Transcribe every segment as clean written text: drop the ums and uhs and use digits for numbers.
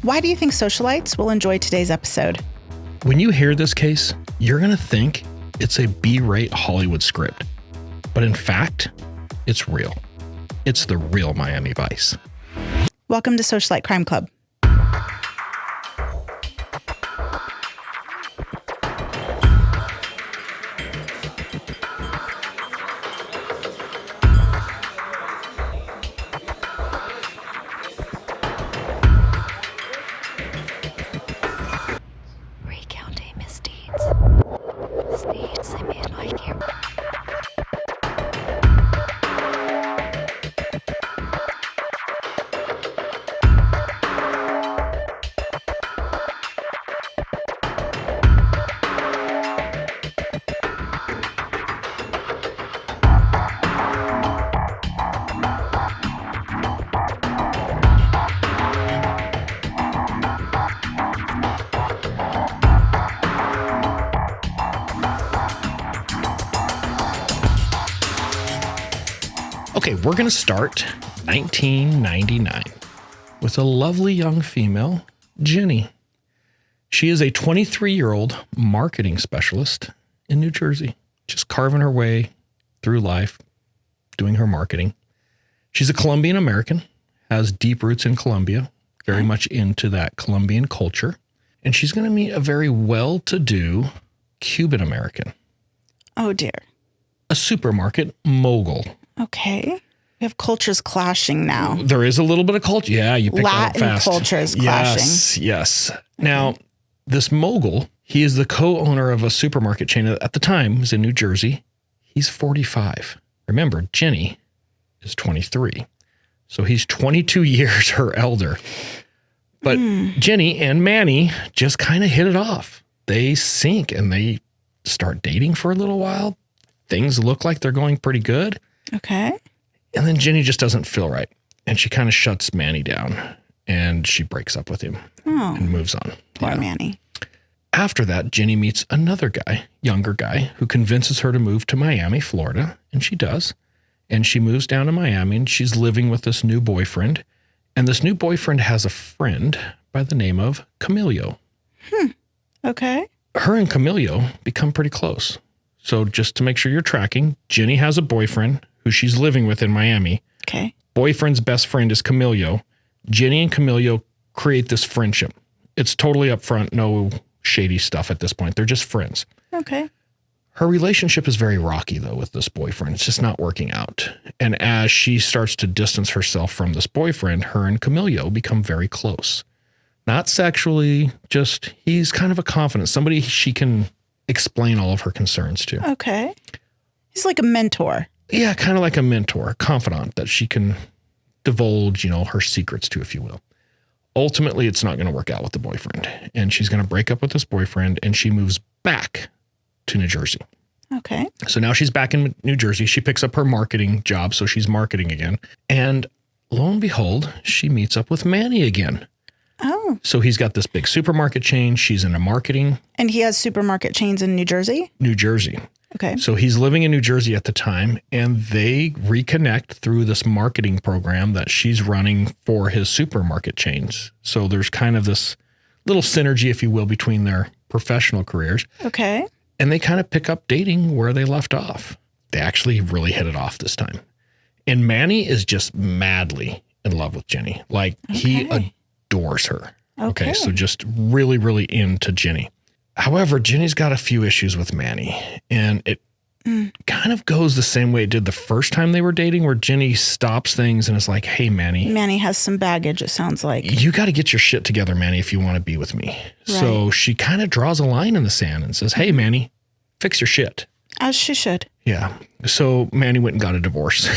Why do you think socialites will enjoy today's episode? When you hear this case, you're going to think it's a B-rate Hollywood script. But in fact, it's real. It's the real Miami Vice. Welcome to Socialite Crime Club. Okay, we're going to start 1999 with a lovely young female, Jenny. She is a 23-year-old marketing specialist in New Jersey, just carving her way through life, doing her marketing. She's a Colombian American, has deep roots in Colombia, very much into that Colombian culture. And she's going to meet a very well-to-do Cuban American. Oh, dear. A supermarket mogul. Okay. We have cultures clashing now. There is a little bit of culture. Yeah, you picked that up fast. Latin cultures clashing. Yes. Okay. Now, this mogul, he is the co-owner of a supermarket chain at the time, was in New Jersey. He's 45. Remember, Jenny is 23. So he's 22 years her elder. But Jenny and Manny just kind of hit it off. They sync and they start dating for a little while. Things look like they're going pretty good. Okay. And then Jenny just doesn't feel right. And she kind of shuts Manny down and she breaks up with him and moves on. Poor Manny. After that, Jenny meets another guy, younger guy, who convinces her to move to Miami, Florida. And she does. And she moves down to Miami and she's living with this new boyfriend. And this new boyfriend has a friend by the name of Camilo. Okay. Her and Camilo become pretty close. So just to make sure you're tracking, Jenny has a boyfriend who she's living with in Miami. Okay. Boyfriend's best friend is Camilo. Jenny and Camilo create this friendship. It's totally upfront, no shady stuff at this point. They're just friends. Okay. Her relationship is very rocky, though, with this boyfriend. It's just not working out. And as she starts to distance herself from this boyfriend, her and Camilo become very close. Not sexually, just he's kind of a confidant, somebody she can explain all of her concerns to. Okay. He's like a mentor. Yeah, kind of like a mentor, a confidant that she can divulge, her secrets to, if you will. Ultimately, it's not going to work out with the boyfriend. And she's going to break up with this boyfriend and she moves back to New Jersey. Okay. So now she's back in New Jersey. She picks up her marketing job, so she's marketing again. And lo and behold, she meets up with Manny again. Oh. So he's got this big supermarket chain. She's into marketing. And he has supermarket chains in New Jersey? New Jersey. Okay. So he's living in New Jersey at the time, and they reconnect through this marketing program that she's running for his supermarket chains. So there's kind of this little synergy, if you will, between their professional careers. Okay. And they kind of pick up dating where they left off. They actually really hit it off this time. And Manny is just madly in love with Jenny. Like, he adores her. Okay. So just really, really into Jenny. However, Jenny's got a few issues with Manny. And it kind of goes the same way it did the first time they were dating, where Jenny stops things and is like, hey, Manny. Manny has some baggage, it sounds like. You got to get your shit together, Manny, if you want to be with me. Right. So she kind of draws a line in the sand and says, hey, Manny, fix your shit. As she should. Yeah. So Manny went and got a divorce.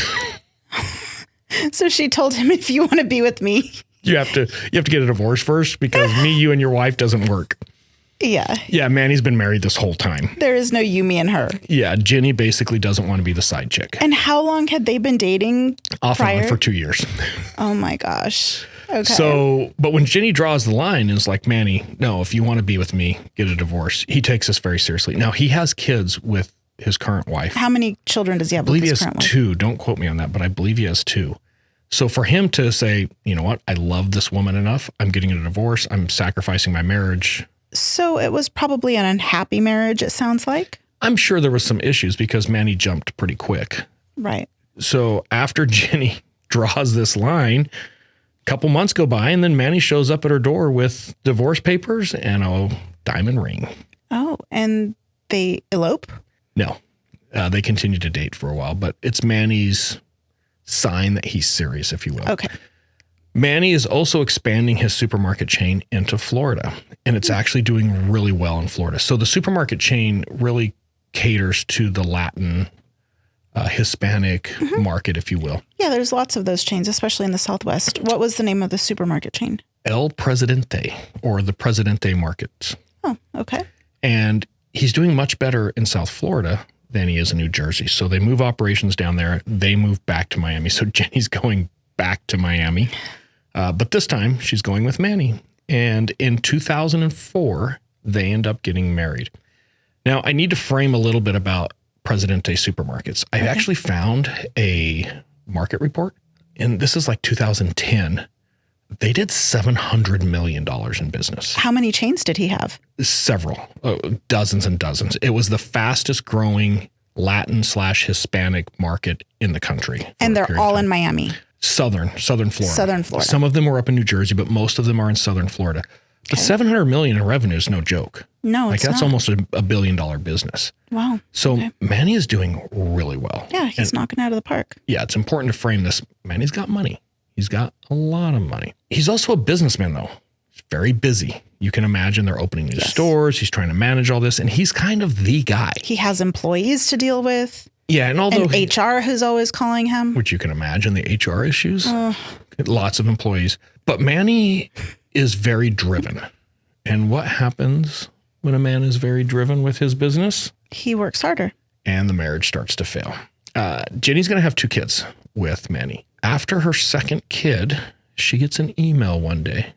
So she told him, if you want to be with me, you have to get a divorce first, because me, you, and your wife doesn't work. Yeah. Yeah, Manny's been married this whole time. There is no you, me, and her. Yeah, Jenny basically doesn't want to be the side chick. And how long had they been dating Off prior? and on for 2 years. Oh my gosh. Okay. So, but when Jenny draws the line and is like, Manny, no, if you want to be with me, get a divorce. He takes this very seriously. Now, he has kids with his current wife. How many children does he have with his current wife? I believe he has 2. Don't quote me on that, but I believe he has 2. So for him to say, you know what, I love this woman enough, I'm getting a divorce, I'm sacrificing my marriage. So it was probably an unhappy marriage, it sounds like. I'm sure there was some issues because Manny jumped pretty quick. Right. So after Jenny draws this line, a couple months go by, and then Manny shows up at her door with divorce papers and a diamond ring. Oh, and they elope? No, they continue to date for a while, but it's Manny's sign that he's serious, if you will. Okay. Manny is also expanding his supermarket chain into Florida, and it's actually doing really well in Florida. So the supermarket chain really caters to the Latin, Hispanic market, if you will. Yeah, there's lots of those chains, especially in the Southwest. What was the name of the supermarket chain? El Presidente, or the Presidente Markets. Oh, okay. And he's doing much better in South Florida than he is in New Jersey. So they move operations down there. They move back to Miami. So Jenny's going back to Miami. But this time she's going with Manny. And in 2004, they end up getting married. Now, I need to frame a little bit about Presidente Supermarkets. I actually found a market report, and this is like 2010. They did $700 million in business. How many chains did he have? Several, dozens and dozens. It was the fastest growing Latin/Hispanic market in the country. And they're all in Miami. Southern Florida. Southern Florida. Some of them were up in New Jersey, but most of them are in Southern Florida. But $700 million in revenue is no joke. No, it's that's not. almost a $1 billion business. Wow. So Manny is doing really well. Yeah, he's knocking out of the park. Yeah, it's important to frame this. Manny's got money. He's got a lot of money. He's also a businessman, though. He's very busy. You can imagine they're opening new stores. He's trying to manage all this, and he's kind of the guy. He has employees to deal with. Yeah, and although HR who's always calling him. Which you can imagine, the HR issues. Lots of employees. But Manny is very driven. And what happens when a man is very driven with his business? He works harder. And the marriage starts to fail. Jenny's going to have 2 kids with Manny. After her second kid, she gets an email one day.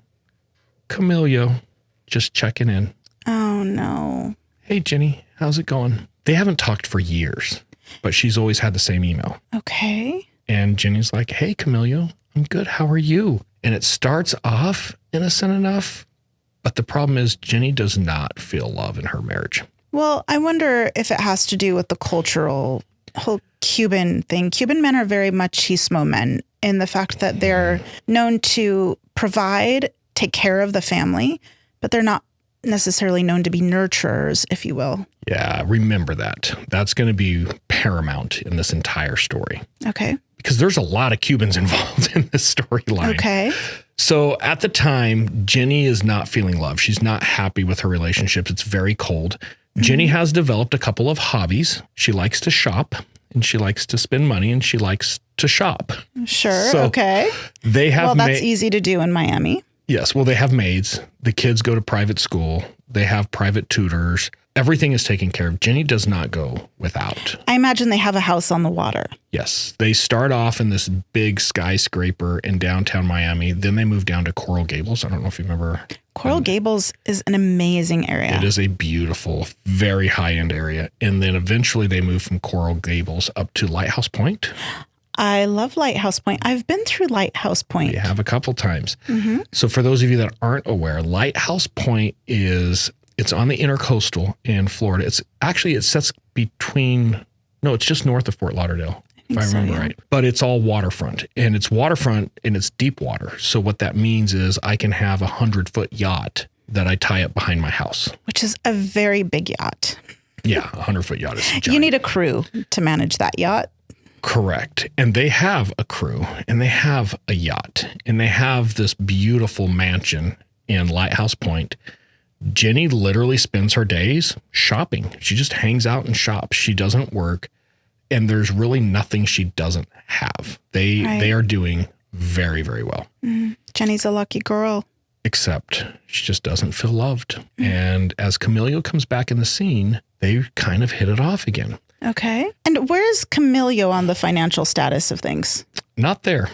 Camilo, just checking in. Oh, no. Hey, Jenny, how's it going? They haven't talked for years, but she's always had the same email. Okay. And Jenny's like, hey, Camilo, I'm good. How are you? And it starts off innocent enough, but the problem is Jenny does not feel love in her marriage. Well, I wonder if it has to do with the cultural whole Cuban thing. Cuban men are very machismo men in the fact that they're known to provide, take care of the family, but they're not necessarily known to be nurturers, if you will. Yeah, remember that. That's going to be paramount in this entire story. Okay. Because there's a lot of Cubans involved in this storyline. Okay. So at the time, Jenny is not feeling love. She's not happy with her relationships. It's very cold. Jenny has developed a couple of hobbies. She likes to shop, and she likes to spend money, and she likes to shop. Sure. So okay. They have. Well, that's easy to do in Miami. Yes. Well, they have maids. The kids go to private school. They have private tutors. Everything is taken care of. Jenny does not go without. I imagine they have a house on the water. Yes. They start off in this big skyscraper in downtown Miami. Then they move down to Coral Gables. I don't know if you remember. Coral Gables is an amazing area. It is a beautiful, very high-end area. And then eventually they move from Coral Gables up to Lighthouse Point. I love Lighthouse Point. I've been through Lighthouse Point. You have a couple times. So for those of you that aren't aware, Lighthouse Point it's on the intercoastal in Florida. It sets between, it's just north of Fort Lauderdale, if I remember right. But it's all waterfront, and it's waterfront and it's deep water. So what that means is I can have 100-foot yacht that I tie up behind my house. Which is a very big yacht. Yeah, 100-foot yacht is giant. You need a crew to manage that yacht. Correct. And they have a crew, and they have a yacht, and they have this beautiful mansion in Lighthouse Point. Jenny literally spends her days shopping. She just hangs out and shops. She doesn't work, and there's really nothing she doesn't have. They are doing very, very well. Jenny's a lucky girl. Except she just doesn't feel loved. And as Camilo comes back in the scene, they kind of hit it off again. Okay. And where's Camilo on the financial status of things? Not there.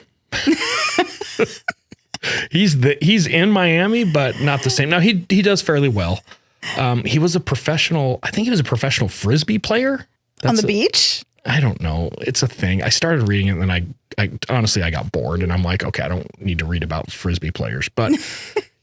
He's in Miami, but not the same. Now he does fairly well. He was a professional. I think he was a professional Frisbee player. On the beach? I don't know. It's a thing. I started reading it and then I honestly, I got bored and I'm like, okay, I don't need to read about Frisbee players, but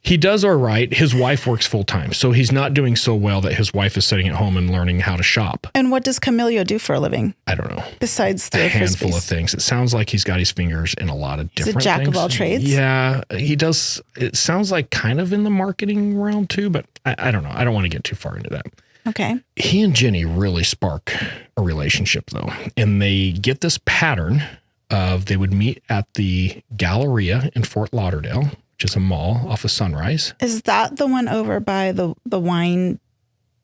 he does all right. His wife works full time. So he's not doing so well that his wife is sitting at home and learning how to shop. And what does Camilo do for a living? I don't know. Besides a handful Frisbees? of things. It sounds like he's got his fingers in a lot of different things. He's a jack of all trades? Yeah, he does. It sounds like kind of in the marketing realm too, but I don't know. I don't want to get too far into that. Okay. He and Jenny really spark a relationship though. And they get this pattern of they would meet at the Galleria in Fort Lauderdale, which is a mall off of Sunrise. Is that the one over by the wine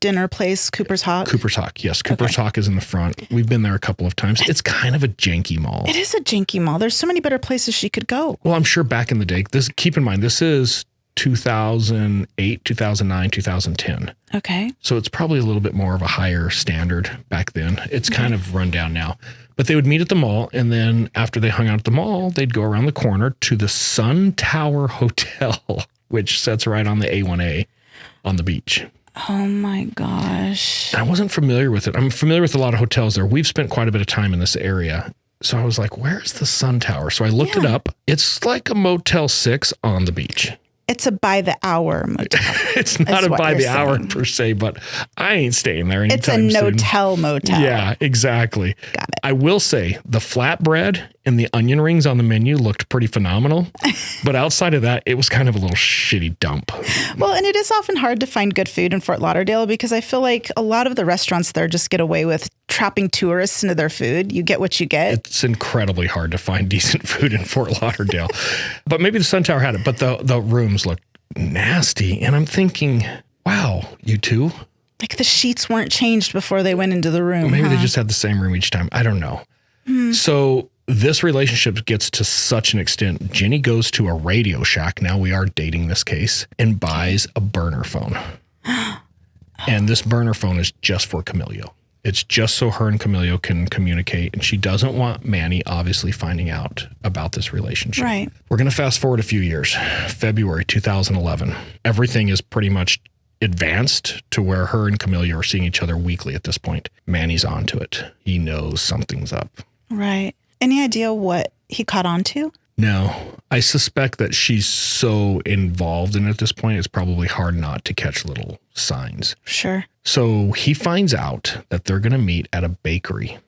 dinner place, Cooper's Hawk? Cooper's Hawk, yes. Cooper's Hawk is in the front. We've been there a couple of times. It's kind of a janky mall. It is a janky mall. There's so many better places she could go. Well, I'm sure back in the day, keep in mind, this is 2008, 2009, 2010. Okay. So it's probably a little bit more of a higher standard back then. It's kind of run down now. But they would meet at the mall, and then after they hung out at the mall, they'd go around the corner to the Sun Tower Hotel, which sits right on the A1A on the beach. Oh my gosh. I wasn't familiar with it. I'm familiar with a lot of hotels there. We've spent quite a bit of time in this area. So I was like, where's the Sun Tower? So I looked it up. It's like a Motel 6 on the beach. It's a by the hour motel. It's not a by the hour per se, but I ain't staying there anytime soon. It's a no-tell motel. Yeah, exactly. Got it. I will say the flatbread and the onion rings on the menu looked pretty phenomenal. But outside of that, it was kind of a little shitty dump. Well, and it is often hard to find good food in Fort Lauderdale because I feel like a lot of the restaurants there just get away with trapping tourists into their food. You get what you get. It's incredibly hard to find decent food in Fort Lauderdale. But maybe the Sun Tower had it, but the rooms looked nasty. And I'm thinking, wow, you two? Like the sheets weren't changed before they went into the room. Maybe they just had the same room each time. I don't know. So this relationship gets to such an extent. Jenny goes to a Radio Shack. Now we are dating this case and buys a burner phone. And this burner phone is just for Camilo. It's just so her and Camilo can communicate. And she doesn't want Manny obviously finding out about this relationship. Right. We're going to fast forward a few years. February 2011. Everything is pretty much advanced to where her and Camilo are seeing each other weekly at this point. Manny's onto it. He knows something's up. Right. Any idea what he caught on to? No. I suspect that she's so involved in it at this point, it's probably hard not to catch little signs. Sure. So he finds out that they're going to meet at a bakery.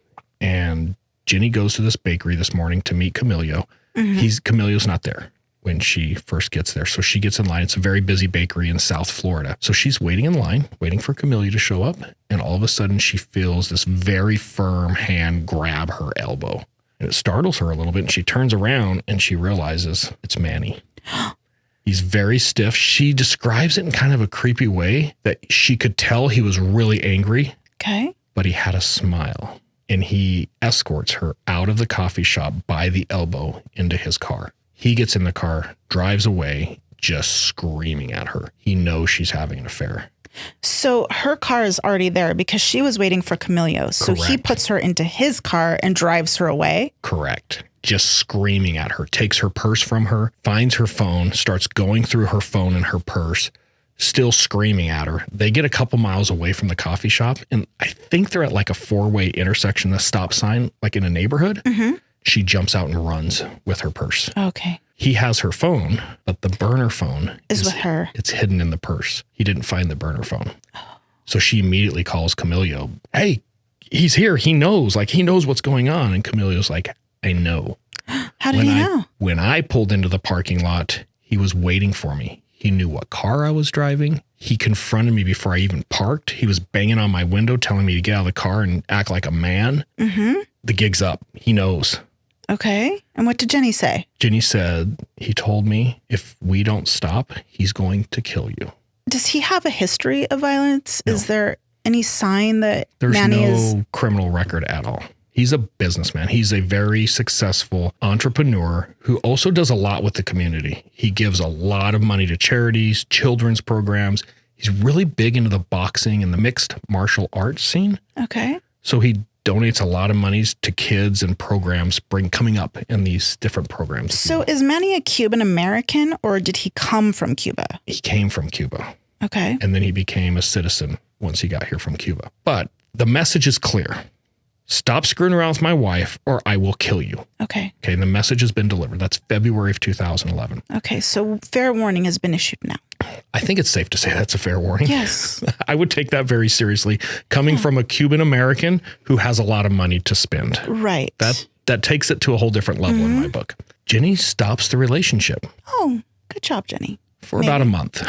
And Jenny goes to this bakery this morning to meet Camilo. Camilo's not there when she first gets there. So she gets in line. It's a very busy bakery in South Florida. So she's waiting in line, waiting for Camilo to show up. And all of a sudden she feels this very firm hand grab her elbow. And it startles her a little bit. And she turns around and she realizes it's Manny. He's very stiff. She describes it in kind of a creepy way that she could tell he was really angry. Okay. But he had a smile. And he escorts her out of the coffee shop by the elbow into his car. He gets in the car, drives away, just screaming at her. He knows she's having an affair. So her car is already there because she was waiting for Camilo. So he puts her into his car and drives her away. Correct. Just screaming at her, takes her purse from her, finds her phone, starts going through her phone and her purse, still screaming at her. They get a couple miles away from the coffee shop. And I think they're at like a 4-way intersection, a stop sign, like in a neighborhood. She jumps out and runs with her purse. Okay. He has her phone, but the burner phone is with her. It's hidden in the purse. He didn't find the burner phone. So she immediately calls Camilo. Hey, he's here. He knows. Like, he knows what's going on. And Camilo's like, I know. How did he know? When I pulled into the parking lot, he was waiting for me. He knew what car I was driving. He confronted me before I even parked. He was banging on my window, telling me to get out of the car and act like a man. The gig's up. He knows. Okay. And what did Jenny say? Jenny said, he told me if we don't stop, he's going to kill you. Does he have a history of violence? No. Is there any sign that There's Manny no criminal record at all. He's a businessman. He's a very successful entrepreneur who also does a lot with the community. He gives a lot of money to charities, children's programs. He's really big into the boxing and the mixed martial arts scene. Okay. So he donates a lot of monies to kids and programs coming up in these different programs. So is Manny a Cuban American or did he come from Cuba? He came from Cuba. Okay. And then he became a citizen once he got here from Cuba. But the message is clear. Stop screwing around with my wife or I will kill you. Okay. Okay. And the message has been delivered. That's February of 2011. Okay. So fair warning has been issued now. I think it's safe to say that's a fair warning. Yes. I would take that very seriously coming from a Cuban American who has a lot of money to spend. Right. That takes it to a whole different level in my book. Jenny stops the relationship. Oh, good job, Jenny. For about a month.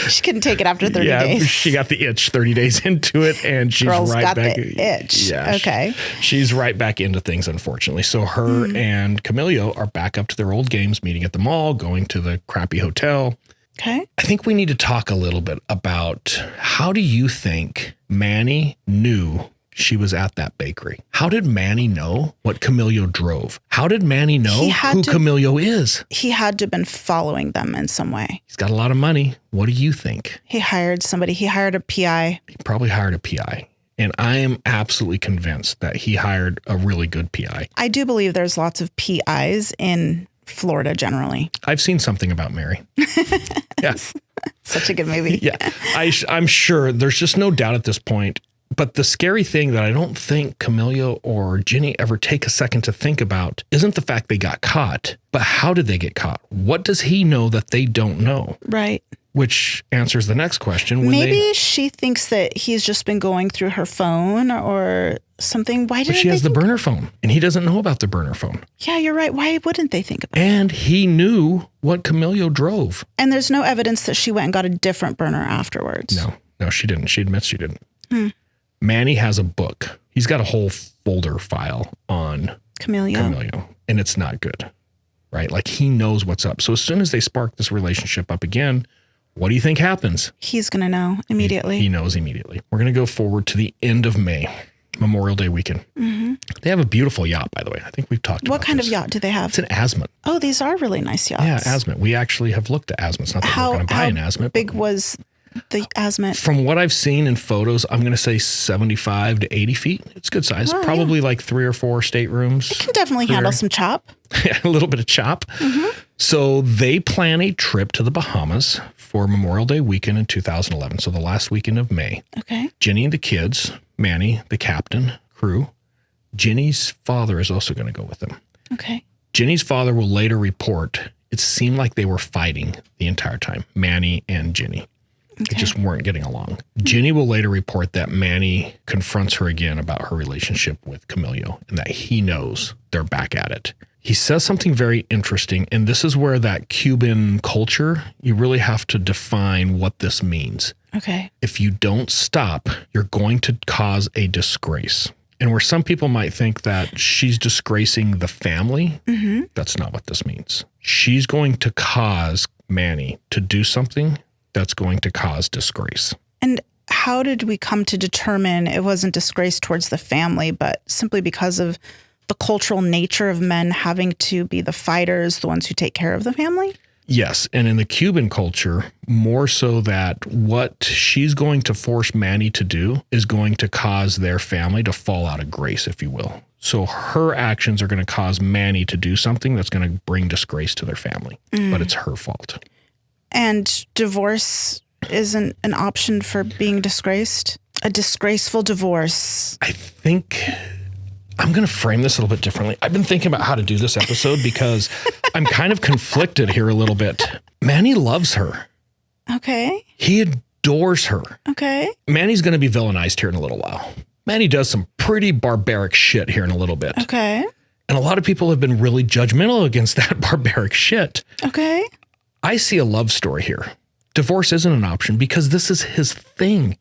She couldn't take it after 30 days. She got the itch 30 days into it, and she's Girl's right got back. The itch. Yeah, okay. She's right back into things, unfortunately. So her and Camilo are back up to their old games, meeting at the mall, going to the crappy hotel. Okay. I think we need to talk a little bit about how do you think Manny knew she was at that bakery? How did Manny know what Camilo drove? How did Manny know who Camilo is? He had to have been following them in some way. He's got a lot of money. What do you think? He hired somebody. He hired a PI. He probably hired a PI. And I am absolutely convinced that he hired a really good PI. I do believe there's lots of PIs in Florida generally. I've seen something about Mary. Yeah. Such a good movie. Yeah. I'm sure there's just no doubt at this point. But the scary thing that I don't think Camilo or Jenny ever take a second to think about isn't the fact they got caught, but how did they get caught? What does he know that they don't know? Right. Which answers the next question. Maybe she thinks that he's just been going through her phone or something. Why didn't she has the burner phone and he doesn't know about the burner phone. Yeah, you're right. Why wouldn't they think about it? And he knew what Camilo drove. And there's no evidence that she went and got a different burner afterwards. No, she didn't. She admits she didn't. Manny has a book. He's got a whole folder file on Camilo, and it's not good, right? Like he knows what's up. So as soon as they spark this relationship up again, what do you think happens? He's going to know immediately. He knows immediately. We're going to go forward to the end of May, Memorial Day weekend. They have a beautiful yacht, by the way. I think we've talked about What kind of yacht do they have? It's an Azimut. Oh, these are really nice yachts. Yeah, Azimut. We actually have looked at Azimuts. Not that we're going to buy an Azimut. How big was the Azimut? From what I've seen in photos, I'm going to say 75 to 80 feet. It's good size. Probably like 3 or 4 staterooms. It can definitely handle some chop. A little bit of chop. So they plan a trip to the Bahamas for Memorial Day weekend in 2011. So the last weekend of May. Okay. Jenny and the kids, Manny, the captain, crew. Jenny's father is also going to go with them. Okay. Jenny's father will later report it seemed like they were fighting the entire time, Manny and Jenny. They just weren't getting along. Jenny will later report that Manny confronts her again about her relationship with Camilo and that he knows they're back at it. He says something very interesting, and this is where that Cuban culture, you really have to define what this means. Okay. If you don't stop, you're going to cause a disgrace. And where some people might think that she's disgracing the family, that's not what this means. She's going to cause Manny to do something that's going to cause disgrace. And how did we come to determine it wasn't disgrace towards the family, but simply because of the cultural nature of men having to be the fighters, the ones who take care of the family? Yes. And in the Cuban culture, more so that what she's going to force Manny to do is going to cause their family to fall out of grace, if you will. So her actions are going to cause Manny to do something that's going to bring disgrace to their family, but it's her fault. And divorce isn't an option for being disgraced? A disgraceful divorce. I think I'm going to frame this a little bit differently. I've been thinking about how to do this episode because I'm kind of conflicted here a little bit. Manny loves her. Okay. He adores her. Okay. Manny's going to be villainized here in a little while. Manny does some pretty barbaric shit here in a little bit. Okay. And a lot of people have been really judgmental against that barbaric shit. Okay. I see a love story here. Divorce isn't an option because this is his thing.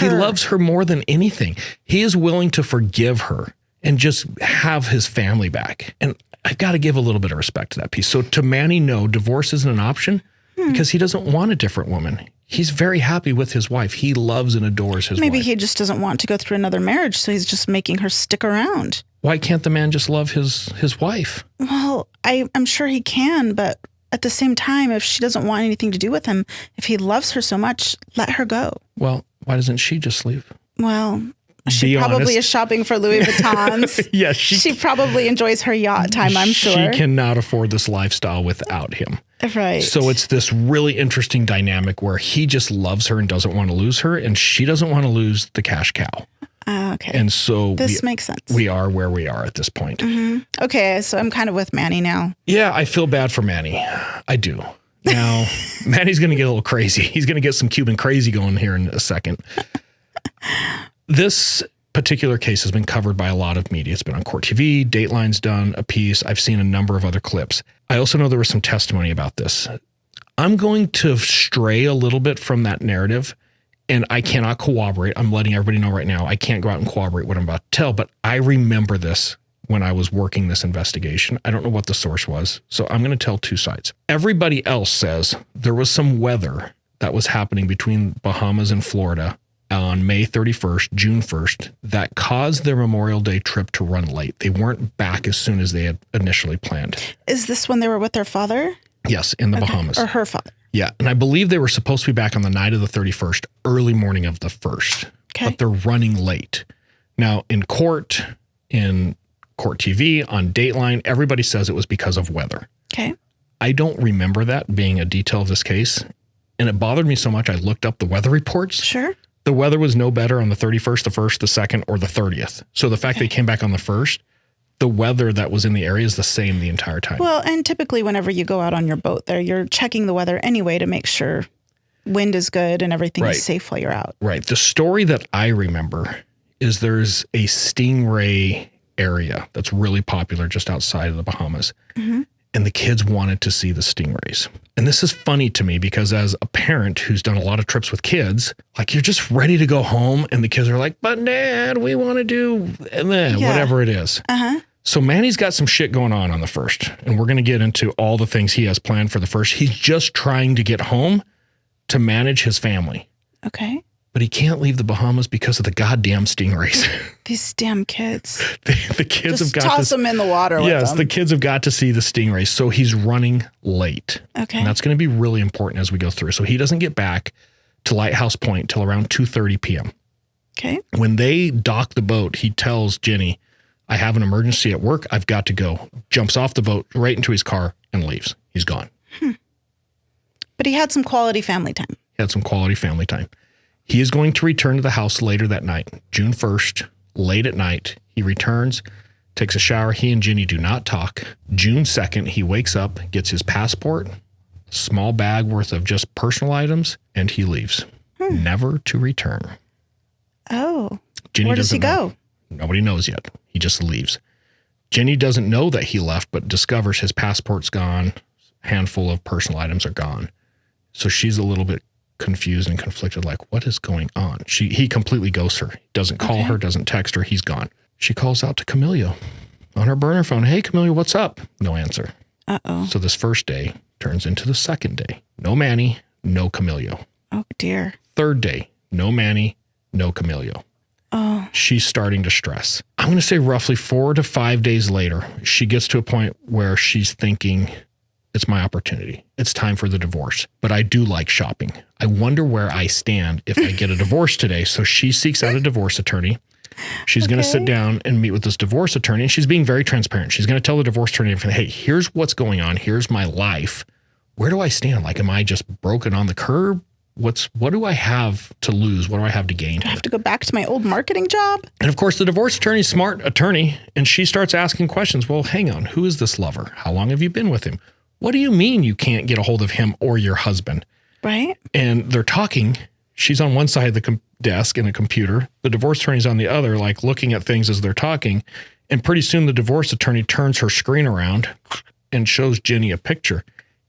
He loves her more than anything. He is willing to forgive her and just have his family back. And I've got to give a little bit of respect to that piece. So to Manny, no, divorce isn't an option because he doesn't want a different woman. He's very happy with his wife. He loves and adores his wife. Maybe he just doesn't want to go through another marriage, so he's just making her stick around. Why can't the man just love his wife? Well, I'm sure he can, but at the same time, if she doesn't want anything to do with him, if he loves her so much, let her go. Well, why doesn't she just leave? Well, she probably is shopping for Louis Vuittons. Yes, she probably enjoys her yacht time, I'm sure. She cannot afford this lifestyle without him. Right. So it's this really interesting dynamic where he just loves her and doesn't want to lose her, and she doesn't want to lose the cash cow. Okay. And so this makes sense. We are where we are at this point. Mm-hmm. Okay. So I'm kind of with Manny now. Yeah, I feel bad for Manny. I do. Now, Manny's going to get a little crazy. He's going to get some Cuban crazy going here in a second. This particular case has been covered by a lot of media. It's been on Court TV, Dateline's done a piece. I've seen a number of other clips. I also know there was some testimony about this. I'm going to stray a little bit from that narrative, and I cannot corroborate. I'm letting everybody know right now, I can't go out and corroborate what I'm about to tell, but I remember this when I was working this investigation. I don't know what the source was, so I'm going to tell two sides. Everybody else says there was some weather that was happening between Bahamas and Florida on May 31st, June 1st, that caused their Memorial Day trip to run late. They weren't back as soon as they had initially planned. Is this when they were with their father? Yes, in the Bahamas. Or her father? Yeah, and I believe they were supposed to be back on the night of the 31st, early morning of the 1st. Okay. But they're running late. Now, in Court TV, on Dateline, everybody says it was because of weather. Okay. I don't remember that being a detail of this case, and it bothered me so much I looked up the weather reports. Sure. The weather was no better on the 31st, the 1st, the 2nd, or the 30th. So the fact they came back on the 1st, the weather that was in the area is the same the entire time. Well, and typically whenever you go out on your boat there, you're checking the weather anyway to make sure wind is good and everything is safe while you're out. Right. The story that I remember is there's a stingray area that's really popular just outside of the Bahamas. Mm-hmm. And the kids wanted to see the stingrays. And this is funny to me because as a parent who's done a lot of trips with kids, like you're just ready to go home and the kids are like, but Dad, we want to do whatever it is. Uh-huh. So Manny's got some shit going on the 1st, and we're going to get into all the things he has planned for the 1st. He's just trying to get home to manage his family. Okay. But he can't leave the Bahamas because of the goddamn stingrays. These damn kids. the kids just have got toss them in the water with them. Yes, the kids have got to see the stingrays. So he's running late. Okay. And that's going to be really important as we go through. So he doesn't get back to Lighthouse Point till around 2:30 p.m. Okay. When they dock the boat, he tells Jenny, I have an emergency at work. I've got to go. Jumps off the boat right into his car and leaves. He's gone. But he had some quality family time. He had some quality family time. He is going to return to the house later that night, June 1st, late at night. He returns, takes a shower. He and Jenny do not talk. June 2nd, he wakes up, gets his passport, small bag worth of just personal items, and he leaves. Never to return. Oh. Jenny Where does he doesn't know. go? Nobody knows yet. He just leaves. Jenny doesn't know that he left, but discovers his passport's gone. A handful of personal items are gone. So she's a little bit confused and conflicted, like, what is going on? He completely ghosts her. Doesn't call her, doesn't text her. He's gone. She calls out to Camilo on her burner phone. Hey, Camilo, what's up? No answer. Uh-oh. So this first day turns into the second day. No Manny, no Camilo. Oh, dear. Third day, no Manny, no Camilo. Oh. She's starting to stress. I'm going to say roughly 4 to 5 days later, she gets to a point where she's thinking, it's my opportunity. It's time for the divorce. But I do like shopping. I wonder where I stand if I get a divorce today. So she seeks out a divorce attorney. She's going to sit down and meet with this divorce attorney. And she's being very transparent. She's going to tell the divorce attorney, hey, here's what's going on. Here's my life. Where do I stand? Like, am I just broken on the curb? What do I have to lose? What do I have to gain? Do I have to go back to my old marketing job? And of course, the divorce attorney's smart attorney, and she starts asking questions. Well, hang on. Who is this lover? How long have you been with him? What do you mean you can't get a hold of him or your husband? Right. And they're talking. She's on one side of the desk in a computer. The divorce attorney's on the other, like looking at things as they're talking. And pretty soon the divorce attorney turns her screen around and shows Jenny a picture.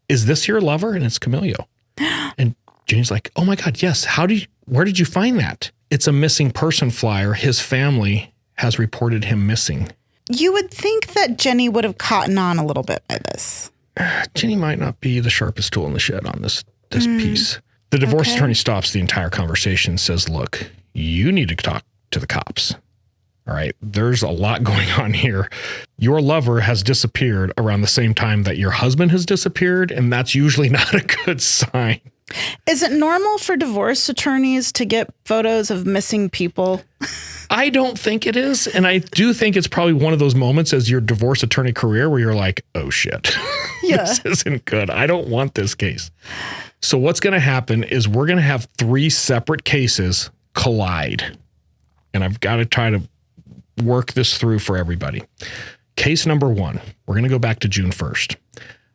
Is this your lover? And it's Camilo. And Jenny's like, oh my God, yes. Where did you find that? It's a missing person flyer. His family has reported him missing. You would think that Jenny would have caught on a little bit by this. Jenny might not be the sharpest tool in the shed on this piece. The divorce attorney stops the entire conversation and says, look, you need to talk to the cops. All right. There's a lot going on here. Your lover has disappeared around the same time that your husband has disappeared, and that's usually not a good sign. Is it normal for divorce attorneys to get photos of missing people? I don't think it is. And I do think it's probably one of those moments as your divorce attorney career where you're like, oh shit, this isn't good. I don't want this case. So what's going to happen is we're going to have 3 separate cases collide. and I've got to try to work this through for everybody. Case number 1, we're going to go back to June 1st.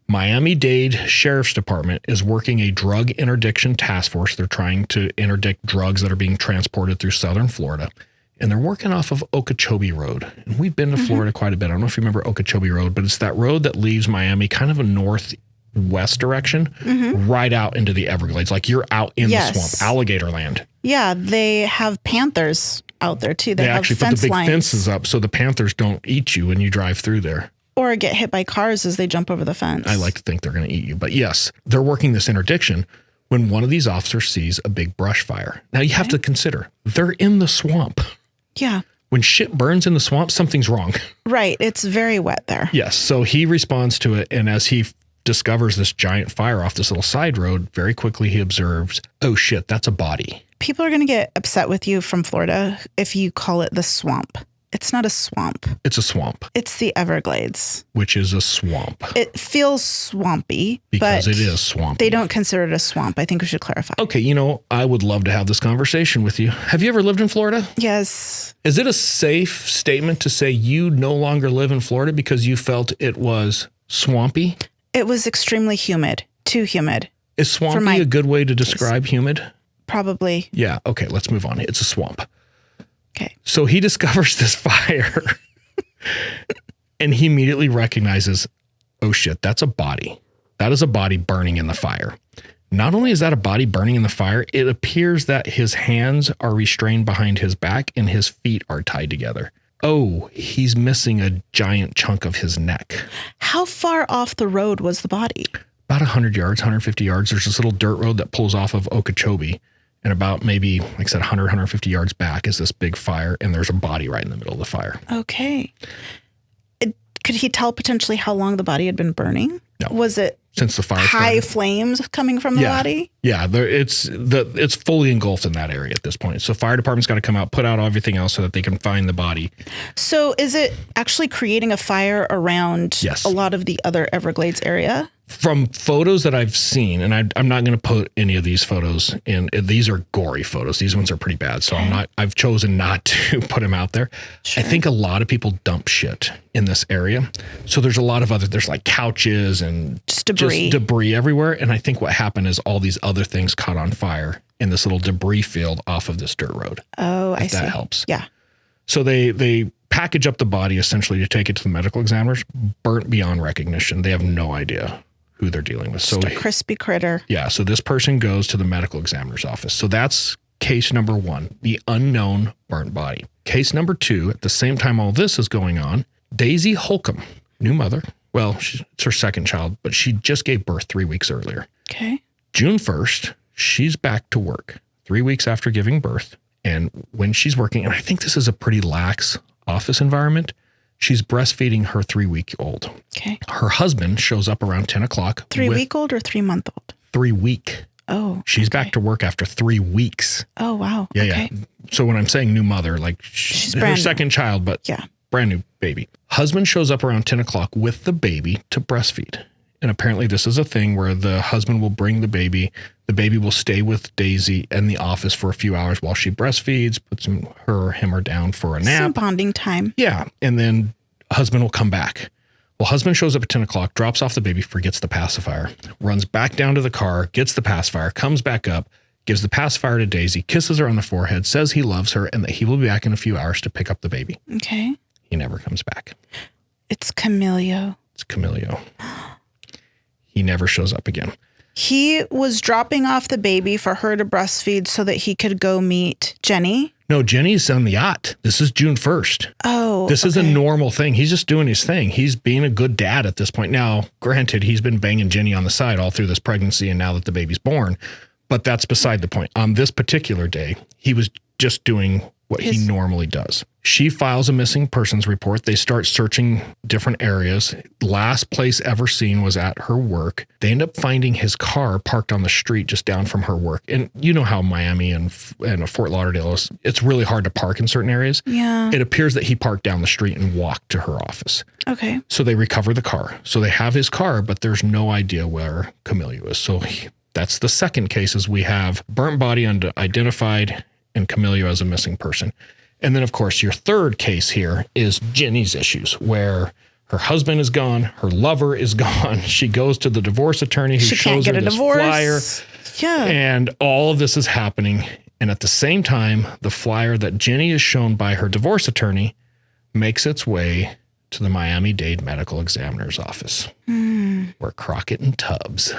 Miami-Dade Sheriff's Department is working a drug interdiction task force. They're trying to interdict drugs that are being transported through southern Florida. And they're working off of Okeechobee Road. And we've been to Florida quite a bit. I don't know if you remember Okeechobee Road, but it's that road that leaves Miami kind of a northwest direction, right out into the Everglades. Like you're out in the swamp, alligator land. Yeah, they have panthers out there too. They have actually put the big fences up so the panthers don't eat you when you drive through there. Or get hit by cars as they jump over the fence. I like to think they're going to eat you. But yes, they're working this interdiction when one of these officers sees a big brush fire. Now you have to consider, they're in the swamp. Yeah. When shit burns in the swamp, something's wrong. Right. It's very wet there. Yes. So he responds to it. And as he discovers this giant fire off this little side road, very quickly he observes, oh shit, that's a body. People are going to get upset with you from Florida if you call it the swamp. It's not a swamp. It's a swamp. It's the Everglades. Which is a swamp. It feels swampy. Because but it is swampy. They don't consider it a swamp. I think we should clarify. Okay, I would love to have this conversation with you. Have you ever lived in Florida? Yes. Is it a safe statement to say you no longer live in Florida because you felt it was swampy? It was extremely humid. Too humid. Is swampy a good way to describe humid? Probably. Yeah. Okay, let's move on. It's a swamp. Okay. So he discovers this fire and he immediately recognizes, oh shit, that's a body. That is a body burning in the fire. Not only is that a body burning in the fire, it appears that his hands are restrained behind his back and his feet are tied together. Oh, he's missing a giant chunk of his neck. How far off the road was the body? About 100 yards, 150 yards. There's this little dirt road that pulls off of Okeechobee. And about maybe, like I said, 100, 150 yards back is this big fire. And there's a body right in the middle of the fire. Okay. Could he tell potentially how long the body had been burning? No. Was it since the fire high started. Flames coming from the body? Yeah, it's fully engulfed in that area at this point. So fire department's got to come out, put out everything else so that they can find the body. So is it actually creating a fire around Yes. a lot of the other Everglades area? From photos that I've seen, and I'm not going to put any of these photos in. These are gory photos. These ones are pretty bad. So I've chosen not to put them out there. Sure. I think a lot of people dump shit in this area. So there's a lot of there's like couches and Just debris everywhere. And I think what happened is all these other things caught on fire in this little debris field off of this dirt road. Oh, I see. That helps. Yeah. So they package up the body essentially to take it to the medical examiners, burnt beyond recognition. They have no idea who they're dealing with. Just a crispy critter. Yeah. So this person goes to the medical examiner's office. So that's case number 1, the unknown burnt body. Case number 2, at the same time all this is going on, Daisy Holcomb, new mother. Well, it's her second child, but she just gave birth 3 weeks earlier. Okay. June 1st, she's back to work 3 weeks after giving birth. And when she's working, and I think this is a pretty lax office environment, she's breastfeeding her 3-week-old. Okay. Her husband shows up around 10 o'clock. 3-week-old or 3-month-old? 3-week. Oh. She's back to work after 3 weeks. Oh, wow. Yeah, okay. yeah. So when I'm saying new mother, like she's her second child, but brand new baby. Husband shows up around 10 o'clock with the baby to breastfeed. And apparently this is a thing where the husband will bring the baby. The baby will stay with Daisy in the office for a few hours while she breastfeeds, puts him or down for a nap. Some bonding time. Yeah. And then husband will come back. Well, husband shows up at 10 o'clock, drops off the baby, forgets the pacifier, runs back down to the car, gets the pacifier, comes back up, gives the pacifier to Daisy, kisses her on the forehead, says he loves her and that he will be back in a few hours to pick up the baby. Okay. He never comes back. It's Camilo. It's Camilo. He never shows up again. He was dropping off the baby for her to breastfeed so that he could go meet Jenny. No, Jenny's on the yacht. This is June 1st. Oh, this is a normal thing. He's just doing his thing. He's being a good dad at this point. Now, granted, he's been banging Jenny on the side all through this pregnancy and now that the baby's born, but that's beside the point. On this particular day, he was just doing what he normally does. She files a missing persons report. They start searching different areas. Last place ever seen was at her work. They end up finding his car parked on the street just down from her work. And you know how Miami and Fort Lauderdale is, it's really hard to park in certain areas. Yeah. It appears that he parked down the street and walked to her office. Okay. So they recover the car. So they have his car, but there's no idea where Camilo is. So that's the second case is we have burnt body unidentified and Camilo as a missing person. And then, of course, your third case here is Jenny's issues, where her husband is gone, her lover is gone. She goes to the divorce attorney who shows her this flyer. Yeah. And all of this is happening. And at the same time, the flyer that Jenny is shown by her divorce attorney makes its way to the Miami-Dade medical examiner's office, where Crockett and Tubbs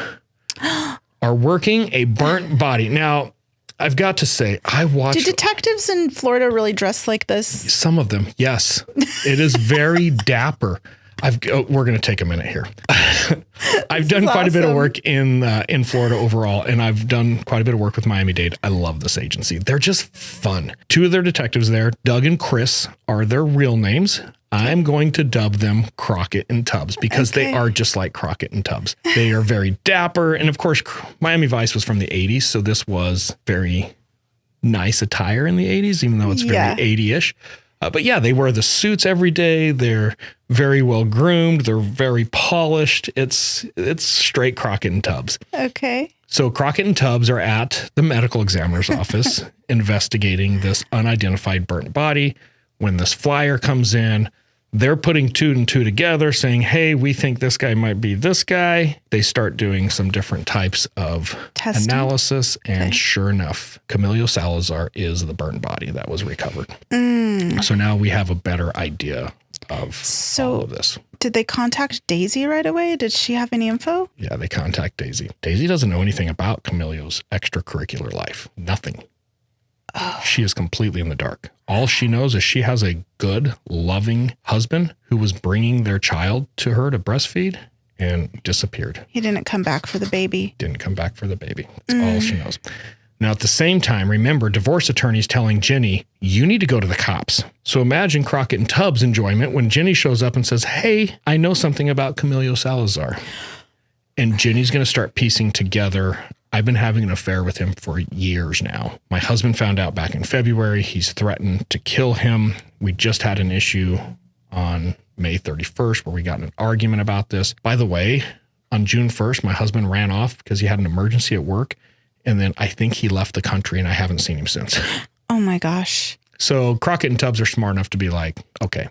are working a burnt body. Now, I've got to say, I watched... Do detectives in Florida really dress like this? Some of them, yes. It is very dapper. We're going to take a minute here. I've done quite a bit of work in Florida overall, and I've done quite a bit of work with Miami-Dade. I love this agency. They're just fun. Two of their detectives there, Doug and Chris, are their real names. I'm going to dub them Crockett and Tubbs because they are just like Crockett and Tubbs. They are very dapper. And of course, Miami Vice was from the 80s, so this was very nice attire in the 80s, even though it's very 80-ish. But yeah, they wear the suits every day. They're very well groomed. They're very polished. It's straight Crockett and Tubbs. Okay. So Crockett and Tubbs are at the medical examiner's office investigating this unidentified burnt body. When this flyer comes in, they're putting two and two together saying, hey, we think this guy might be this guy. They start doing some different types of analysis. And sure enough, Camilo Salazar is the burnt body that was recovered. So now we have a better idea of all of this. Did they contact Daisy right away? Did she have any info? Yeah, they contact Daisy. Daisy doesn't know anything about Camilo's extracurricular life. Nothing. Oh. She is completely in the dark. All she knows is she has a good, loving husband who was bringing their child to her to breastfeed and disappeared. He didn't come back for the baby. Didn't come back for the baby. That's all she knows. Now, at the same time, remember, divorce attorneys telling Jenny, you need to go to the cops. So imagine Crockett and Tubbs' enjoyment when Jenny shows up and says, hey, I know something about Camilo Salazar. And Jenny's going to start piecing together, I've been having an affair with him for years now. My husband found out back in February. He's threatened to kill him. We just had an issue on May 31st where we got in an argument about this. By the way, on June 1st, my husband ran off because he had an emergency at work. And then I think he left the country and I haven't seen him since. Oh my gosh. So Crockett and Tubbs are smart enough to be like, okay.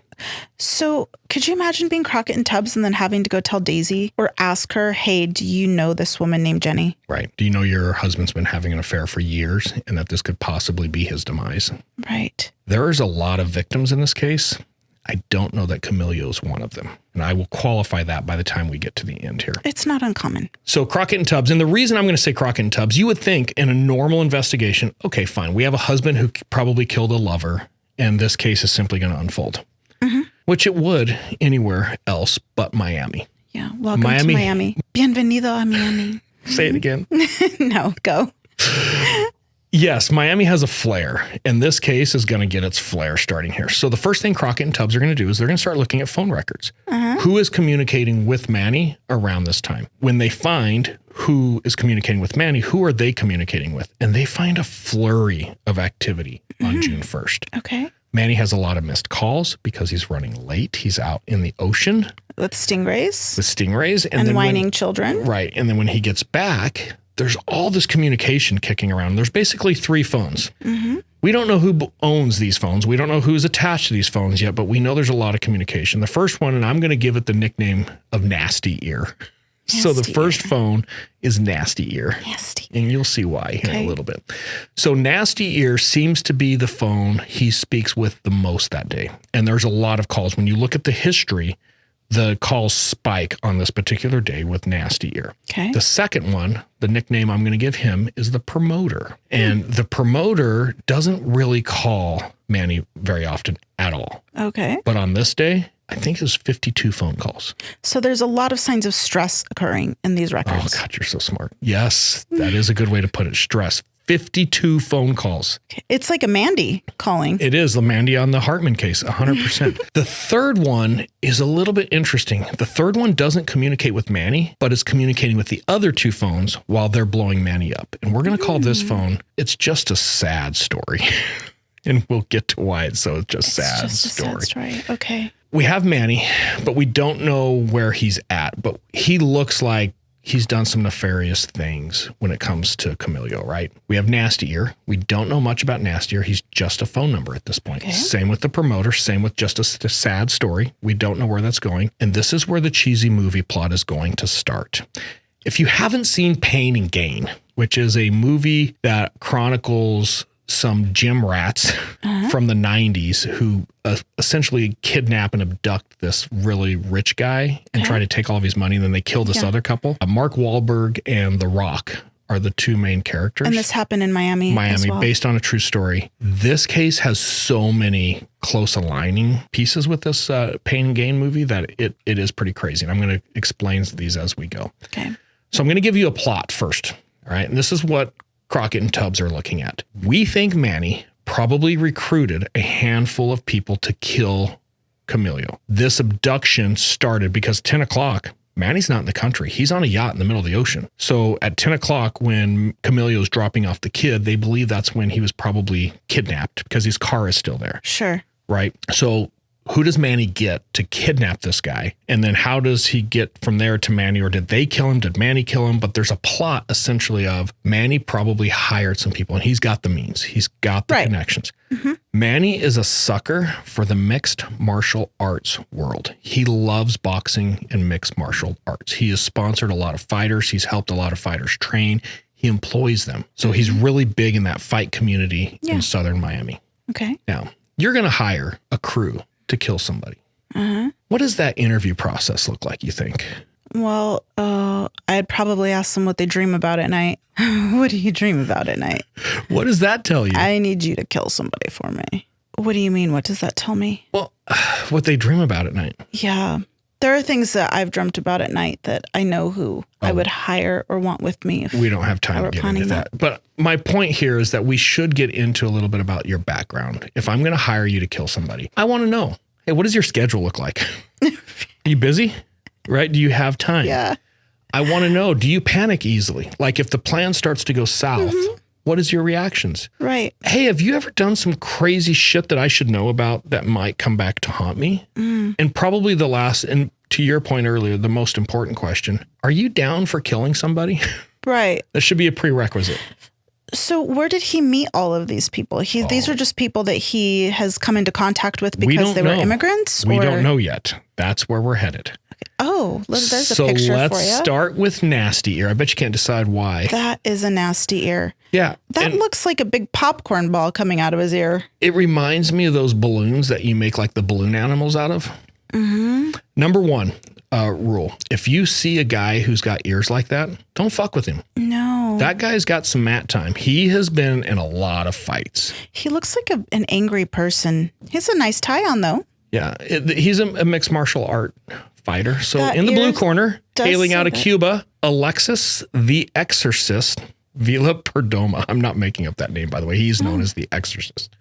So could you imagine being Crockett and Tubbs and then having to go tell Daisy or ask her, hey, do you know this woman named Jenny? Right. Do you know your husband's been having an affair for years and that this could possibly be his demise? Right. There's a lot of victims in this case. I don't know that Camilo is one of them. And I will qualify that by the time we get to the end here. It's not uncommon. So Crockett and Tubbs, and the reason I'm going to say Crockett and Tubbs, you would think in a normal investigation, okay, fine. We have a husband who probably killed a lover, and this case is simply going to unfold, which it would anywhere else but Miami. Yeah. Welcome to Miami. Bienvenido a Miami. Say it again. No, go. Yes, Miami has a flair, and this case is going to get its flair starting here. So the first thing Crockett and Tubbs are going to do is they're going to start looking at phone records. Who is communicating with Manny around this time? When they find who is communicating with Manny, who are they communicating with? And they find a flurry of activity on June 1st. Okay. Manny has a lot of missed calls because he's running late. He's out in the ocean. With stingrays. And then whining children. Right. And then when he gets back, there's all this communication kicking around. There's basically 3 phones. We don't know who owns these phones. We don't know who's attached to these phones yet, but we know there's a lot of communication. The first one, and I'm going to give it the nickname of Nasty Ear. So the first phone is Nasty Ear. Nasty. And you'll see why here in a little bit. So Nasty Ear seems to be the phone he speaks with the most that day. And there's a lot of calls. When you look at the history, the calls spike on this particular day with Nasty Ear. Okay. The second one, the nickname I'm going to give him is the promoter. And the promoter doesn't really call Manny very often at all. Okay. But on this day, I think it was 52 phone calls. So there's a lot of signs of stress occurring in these records. Oh, God, you're so smart. Yes, that is a good way to put it. Stress. 52 phone calls. It's like a Mandy calling. It is the Mandy on the Hartman case, 100%. The third one is a little bit interesting. The third one doesn't communicate with Manny, but it's communicating with the other 2 phones while they're blowing Manny up. And we're going to call this phone, it's just a sad story. And we'll get to why it's so just sad story. Sad story. Okay. We have Manny, but we don't know where he's at. But he looks like he's done some nefarious things when it comes to Camilo, right? We have Nasty Ear. We don't know much about Nasty Ear. He's just a phone number at this point. Okay. Same with the promoter. Same with just a sad story. We don't know where that's going. And this is where the cheesy movie plot is going to start. If you haven't seen Pain and Gain, which is a movie that chronicles some gym rats from the 90s who essentially kidnap and abduct this really rich guy and try to take all of his money, and then they kill this other couple. Mark Wahlberg and The Rock are the two main characters. And this happened in Miami as well. Based on a true story. This case has so many close aligning pieces with this Pain and Gain movie that it is pretty crazy. And I'm going to explain these as we go. Okay. So I'm going to give you a plot first. All right. And this is what Crockett and Tubbs are looking at. We think Manny probably recruited a handful of people to kill Camilo. This abduction started because 10 o'clock, Manny's not in the country. He's on a yacht in the middle of the ocean. So at 10 o'clock, when Camilo's dropping off the kid, they believe that's when he was probably kidnapped because his car is still there. Sure. Right. So who does Manny get to kidnap this guy? And then how does he get from there to Manny? Or did they kill him? Did Manny kill him? But there's a plot essentially of Manny probably hired some people, and he's got the means. He's got the connections. Mm-hmm. Manny is a sucker for the mixed martial arts world. He loves boxing and mixed martial arts. He has sponsored a lot of fighters. He's helped a lot of fighters train. He employs them. So he's really big in that fight community in Southern Miami. Okay. Now, you're going to hire a crew to kill somebody. What does that interview process look like, you think? Well, I'd probably ask them what they dream about at night. What do you dream about at night? What does that tell you? I need you to kill somebody for me. What do you mean? What does that tell me? Well, what they dream about at night. Yeah. There are things that I've dreamt about at night that I know who I would hire or want with me. If we don't have time to get into that. But my point here is that we should get into a little bit about your background. If I'm going to hire you to kill somebody, I want to know, hey, what does your schedule look like? Are you busy? Right? Do you have time? Yeah. I want to know, do you panic easily? Like if the plan starts to go south, what is your reactions? Right. Hey, have you ever done some crazy shit that I should know about that might come back to haunt me? And probably the last, and to your point earlier, the most important question, are you down for killing somebody? Right. That should be a prerequisite. So where did he meet all of these people? These are just people that he has come into contact with because they were immigrants? We don't know yet. That's where we're headed. Oh, there's a picture for you. So let's start with Nasty Ear. I bet you can't decide why. That is a nasty ear. Yeah. That looks like a big popcorn ball coming out of his ear. It reminds me of those balloons that you make like the balloon animals out of. Number one rule. If you see a guy who's got ears like that, don't fuck with him. No. That guy's got some mat time. He has been in a lot of fights. He looks like an angry person. He has a nice tie on, though. Yeah. He's a mixed martial art fighter. So in the blue corner, hailing out of Cuba, Alexis the Exorcist Villa Perdomo. I'm not making up that name, by the way. He's known as the Exorcist.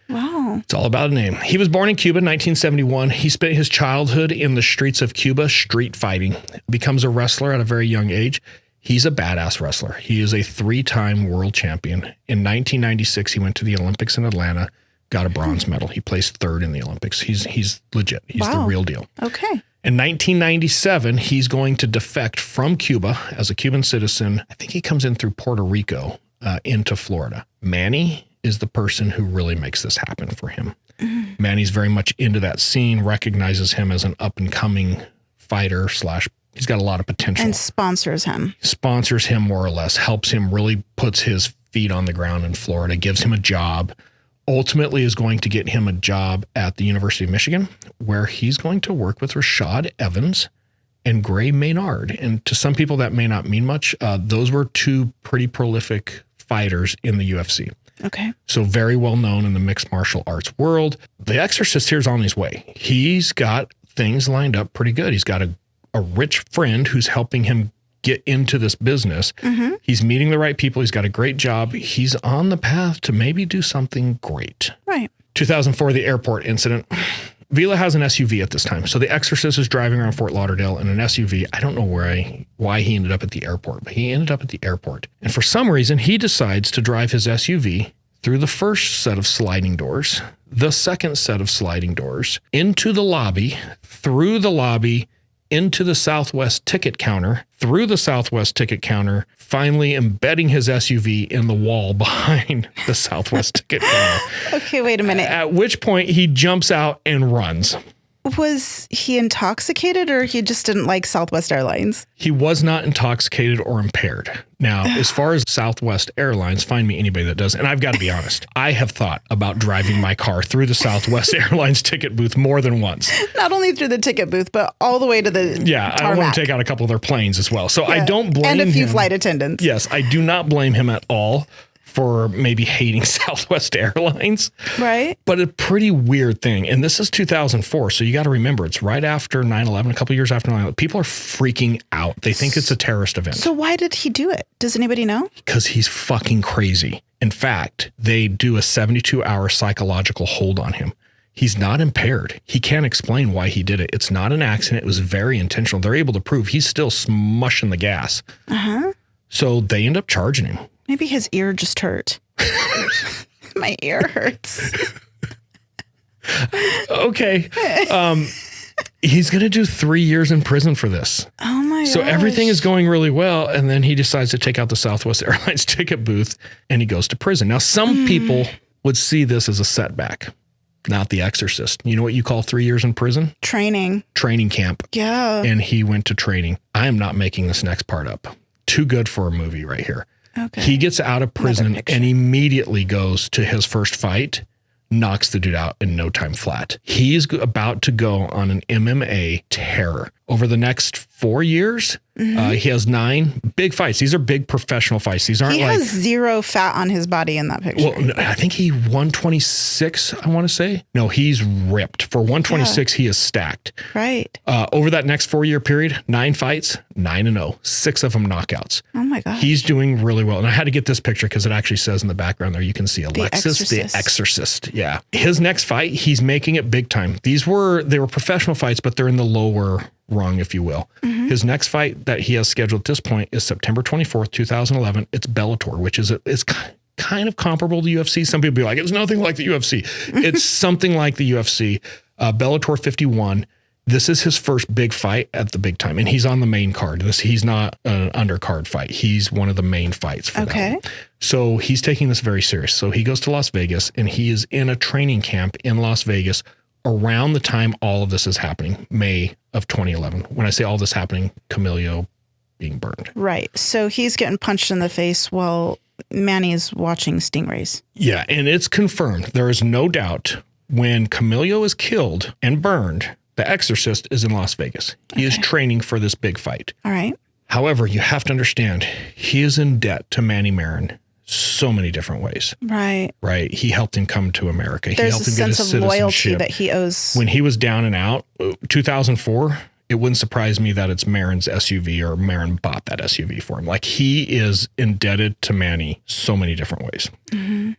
Wow. It's all about a name. He was born in Cuba in 1971. He spent his childhood in the streets of Cuba, street fighting. Becomes a wrestler at a very young age. He's a badass wrestler. He is a 3-time world champion. In 1996, he went to the Olympics in Atlanta, got a bronze medal. He placed 3rd in the Olympics. He's legit. He's the real deal. Okay. In 1997, he's going to defect from Cuba as a Cuban citizen. I think he comes in through Puerto Rico into Florida. Manny is the person who really makes this happen for him. Manny's very much into that scene, recognizes him as an up-and-coming fighter / he's got a lot of potential. And sponsors him. Sponsors him more or less, helps him, really puts his feet on the ground in Florida, gives him a job, ultimately is going to get him a job at the University of Michigan, where he's going to work with Rashad Evans and Gray Maynard. And to some people that may not mean much. Those were 2 pretty prolific fighters in the UFC. Okay. So very well known in the mixed martial arts world. The Exorcist here is on his way. He's got things lined up pretty good. He's got a rich friend who's helping him get into this business. He's meeting the right people. He's got a great job. He's on the path to maybe do something great. Right. 2004, the airport incident. Vila has an SUV at this time. So the Exorcist is driving around Fort Lauderdale in an SUV. I don't know why he ended up at the airport, but he ended up at the airport. And for some reason, he decides to drive his SUV through the first set of sliding doors, the second set of sliding doors, into the lobby, through the lobby, into the Southwest ticket counter, through the Southwest ticket counter, finally embedding his SUV in the wall behind the Southwest ticket counter. Okay, wait a minute. At which point he jumps out and runs. Was he intoxicated or he just didn't like Southwest Airlines? He was not intoxicated or impaired. Now, as far as Southwest Airlines, find me anybody that does. And I've got to be honest, I have thought about driving my car through the Southwest Airlines ticket booth more than once. Not only through the ticket booth, but all the way to the tarmac. I want to take out a couple of their planes as well. So I don't blame him. And a few flight attendants. Yes, I do not blame him at all for maybe hating Southwest Airlines. Right. But a pretty weird thing. And this is 2004. So you got to remember, it's right after 9/11, a couple of years after 9/11. People are freaking out. They think it's a terrorist event. So why did he do it? Does anybody know? Because he's fucking crazy. In fact, they do a 72-hour psychological hold on him. He's not impaired. He can't explain why he did it. It's not an accident. It was very intentional. They're able to prove he's still smushing the gas. Uh-huh. So they end up charging him. Maybe his ear just hurt. My ear hurts. Okay. He's going to do 3 years in prison for this. Oh my So gosh. everything is going really well. And then he decides to take out the Southwest Airlines ticket booth and he goes to prison. Now, some people would see this as a setback, not The Exorcist. You know what you call 3 years in prison? Training camp. Yeah. And he went to training. I am not making this next part up. Too good for a movie right here. Okay. He gets out of prison and immediately goes to his first fight, knocks the dude out in no time flat. He's about to go on an MMA terror. Over the next 4 years, he has 9 big fights. These are big professional fights. These aren't he like... has zero fat on his body in that picture. Well, I think he 126, I want to say. No, he's ripped. For 126, he is stacked. Right. Over that next 4-year period, 9 fights, 9-0, 6 of them knockouts. Oh my gosh. He's doing really well. And I had to get this picture because it actually says in the background there, you can see Alexis the Exorcist. Exorcist. Yeah. His next fight, he's making it big time. They were professional fights, but they're in the lower rung, if you will. His next fight that he has scheduled at this point is September 24th, 2011. It's Bellator, which is kind of comparable to UFC. Some people be like, it's nothing like the UFC. It's something like the UFC. Bellator 51. This is his first big fight at the big time, and he's on the main card. He's not an undercard fight. He's one of the main fights for that one. So he's taking this very serious. So he goes to Las Vegas, and he is in a training camp in Las Vegas around the time all of this is happening, May of 2011. When I say all this happening, Camilo being burned. Right. So he's getting punched in the face while Manny's watching stingrays. Yeah, and it's confirmed. There is no doubt when Camilo is killed and burned, the Exorcist is in Las Vegas. He is training for this big fight. All right. However, you have to understand, he is in debt to Manny Marin so many different ways. Right. Right. He helped him come to America. He There's helped a him get his sense of loyalty citizenship. that he owes. When he was down and out, 2004, it wouldn't surprise me that it's Marin's SUV or Marin bought that SUV for him. Like, he is indebted to Manny so many different ways.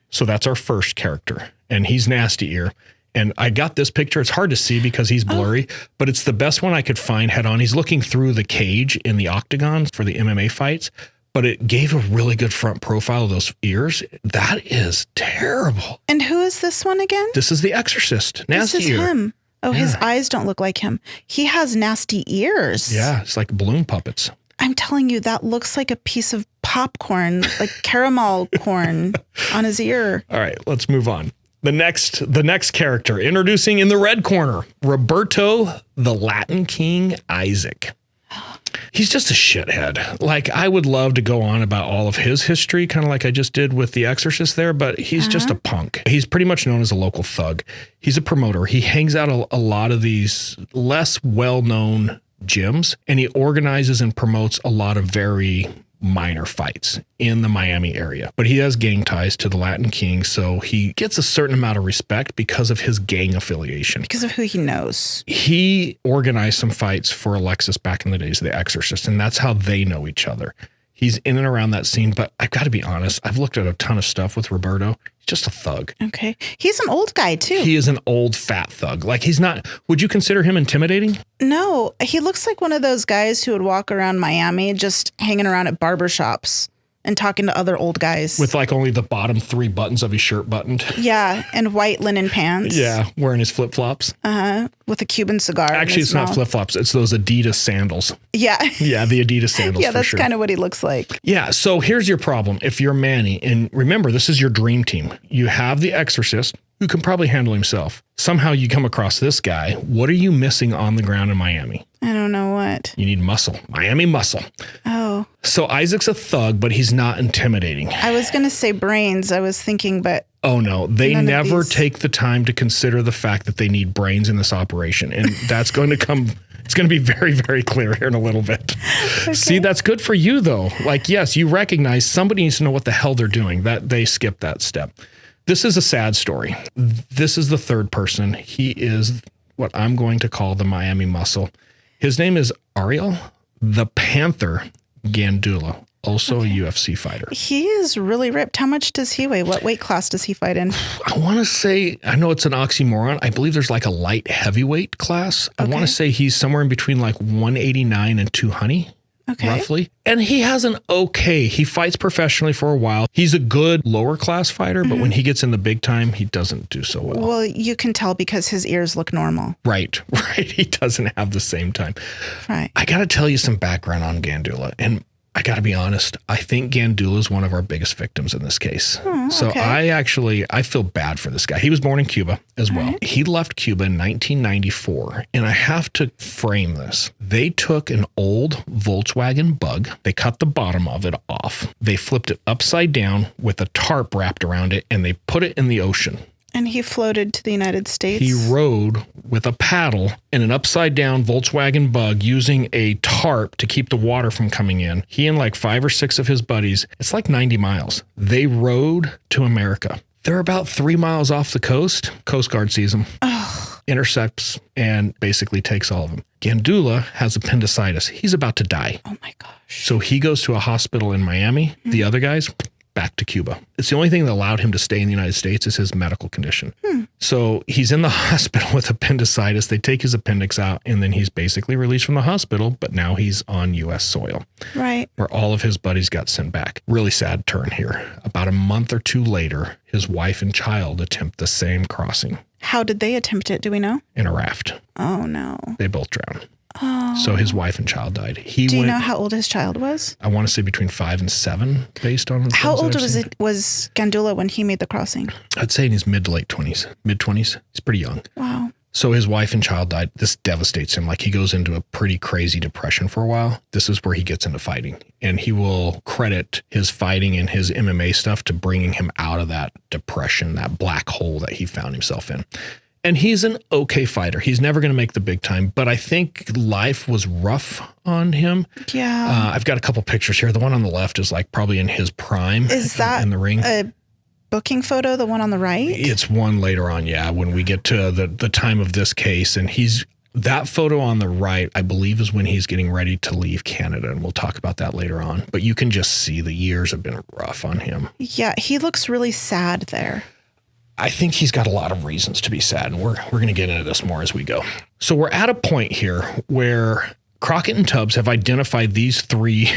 So that's our first character, and he's Nasty Ear. And I got this picture. It's hard to see because he's blurry, but it's the best one I could find head on. He's looking through the cage in the octagon for the MMA fights, but it gave a really good front profile of those ears. That is terrible. And who is this one again? This is the Exorcist. Nasty This is Ear. him. Oh, his eyes don't look like him. He has nasty ears. Yeah, it's like balloon puppets. I'm telling you, that looks like a piece of popcorn, like caramel corn on his ear. All right, let's move on. The next character, introducing in the red corner, Roberto, the Latin King Isaac. He's just a shithead. Like, I would love to go on about all of his history, kind of like I just did with The Exorcist there, but he's just a punk. He's pretty much known as a local thug. He's a promoter. He hangs out a lot of these less well-known gyms, and he organizes and promotes a lot of very minor fights in the Miami area. But he has gang ties to the Latin King, so he gets a certain amount of respect because of his gang affiliation. Because of who he knows. He organized some fights for Alexis back in the days of The Exorcist, and that's how they know each other. He's in and around that scene, but I've got to be honest, I've looked at a ton of stuff with Roberto. He's just a thug. Okay. He's an old guy, too. He is an old fat thug. Like, he's not, would you consider him intimidating? No, he looks like one of those guys who would walk around Miami just hanging around at barbershops and talking to other old guys. With like only the bottom 3 buttons of his shirt buttoned. Yeah, and white linen pants. Yeah, wearing his flip-flops. With a Cuban cigar. Actually, it's not flip-flops. It's those Adidas sandals. Yeah. Yeah, the Adidas sandals. Yeah, that's for sure. kind of what he looks like. Yeah, so here's your problem. If you're Manny, and remember, this is your dream team. You have the exorcist, who can probably handle himself. Somehow you come across this guy. What are you missing on the ground in Miami? I don't know what. You need muscle. Miami muscle. Oh. So Isaac's a thug, but he's not intimidating. I was going to say brains. I was thinking, but... Oh, no. They never take the time to consider the fact that they need brains in this operation. And that's going to come... It's going to be very, very clear here in a little bit. Okay. See, that's good for you, though. Like, yes, you recognize somebody needs to know what the hell they're doing. That they skip that step. This is a sad story. This is the third person. He is what I'm going to call the Miami Muscle. His name is Ariel the Panther Gandula, also a UFC fighter. He is really ripped. How much does he weigh? What weight class does he fight in? I want to say, I know it's an oxymoron. I believe there's like a light heavyweight class. Okay. I want to say he's somewhere in between like 189 and 200. Okay. Roughly. And he has an okay. He fights professionally for a while. He's a good lower class fighter, but when he gets in the big time, he doesn't do so well. Well, you can tell because his ears look normal. Right. He doesn't have the same time. Right. I got to tell you some background on Gandula. And I got to be honest, I think Gandula is one of our biggest victims in this case. Oh, so okay. I feel bad for this guy. He was born in Cuba as well. Right. He left Cuba in 1994. And I have to frame this. They took an old Volkswagen Bug. They cut the bottom of it off. They flipped it upside down with a tarp wrapped around it, and they put it in the ocean. And he floated to the United States? He rode with a paddle in an upside down Volkswagen Bug using a tarp to keep the water from coming in. He and like 5 or 6 of his buddies, it's like 90 miles. They rode to America. They're about 3 miles off the coast. Coast Guard sees them, intercepts, and basically takes all of them. Gandula has appendicitis. He's about to die. Oh my gosh. So he goes to a hospital in Miami. The other guys... back to Cuba. It's the only thing that allowed him to stay in the United States is his medical condition. So he's in the hospital with appendicitis. They take his appendix out, and then he's basically released from the hospital, but now he's on U.S. soil. Right. Where all of his buddies got sent back. Really sad turn here. About a month or 2 later, his wife and child attempt the same crossing. How did they attempt it? Do we know? In a raft. Oh, no. They both drowned. Oh. So his wife and child died. Do you know how old his child was? I want to say between 5 and 7, based on the How old was Gandula when he made the crossing? I'd say in his mid to late 20s. Mid-20s. He's pretty young. Wow. So his wife and child died. This devastates him. Like, he goes into a pretty crazy depression for a while. This is where he gets into fighting. And he will credit his fighting and his MMA stuff to bringing him out of that depression, that black hole that he found himself in. And he's an okay fighter. He's never going to make the big time, but I think life was rough on him. Yeah. I've got a couple pictures here. The one on the left is like probably in his prime. Is that in the ring? A booking photo, the one on the right? It's one later on, yeah, when we get to the time of this case. And that photo on the right, I believe, is when he's getting ready to leave Canada. And we'll talk about that later on. But you can just see the years have been rough on him. Yeah, he looks really sad there. I think he's got a lot of reasons to be sad, and we're going to get into this more as we go. So we're at a point here where Crockett and Tubbs have identified these 3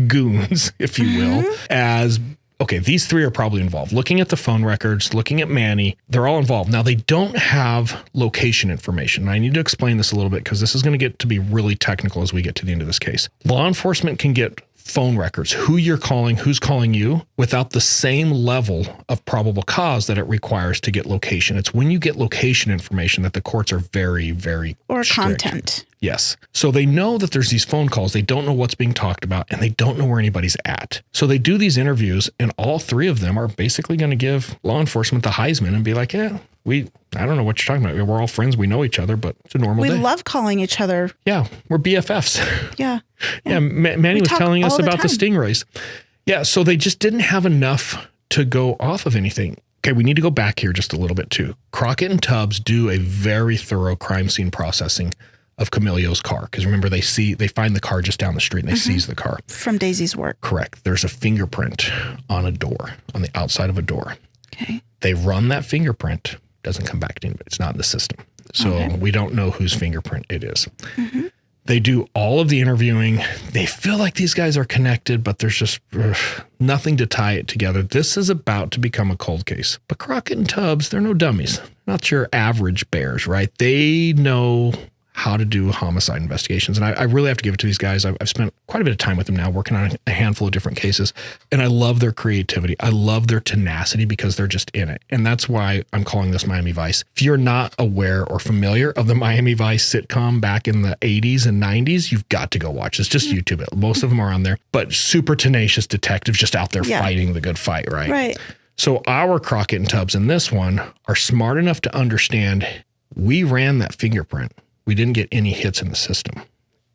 goons, if you will, as, okay, these 3 are probably involved. Looking at the phone records, looking at Manny, they're all involved. Now, they don't have location information. And I need to explain this a little bit because this is going to get to be really technical as we get to the end of this case. Law enforcement can get phone records, who you're calling, who's calling you, without the same level of probable cause that it requires to get location. It's when you get location information that the courts are very, very or strict. Content. Yes. So they know that there's these phone calls. They don't know what's being talked about, and they don't know where anybody's at. So they do these interviews, and all 3 of them are basically going to give law enforcement the Heisman and be like, yeah, I don't know what you're talking about. We're all friends. We know each other, but it's a normal day. We love calling each other. Yeah. We're BFFs. Yeah. Yeah. Manny was telling us about the stingrays. Yeah. So they just didn't have enough to go off of anything. Okay. We need to go back here just a little bit too. Crockett and Tubbs do a very thorough crime scene processing of Camillo's car. Because remember, they find the car just down the street and they seize the car. From Daisy's work. Correct. There's a fingerprint on a door, on the outside of a door. Okay. They run that fingerprint. Doesn't come back to anybody. It's not in the system. So we don't know whose fingerprint it is. They do all of the interviewing. They feel like these guys are connected, but there's just nothing to tie it together. This is about to become a cold case. But Crockett and Tubbs, they're no dummies. Not your average bears, right? They know how to do homicide investigations. And I really have to give it to these guys. I've spent quite a bit of time with them now, working on a handful of different cases. And I love their creativity. I love their tenacity because they're just in it. And that's why I'm calling this Miami Vice. If you're not aware or familiar of the Miami Vice sitcom back in the 80s and 90s, you've got to go watch this. Just YouTube it. Most of them are on there. But super tenacious detectives just out there fighting the good fight, right? Right. So our Crockett and Tubbs in this one are smart enough to understand we ran that fingerprint. We didn't get any hits in the system.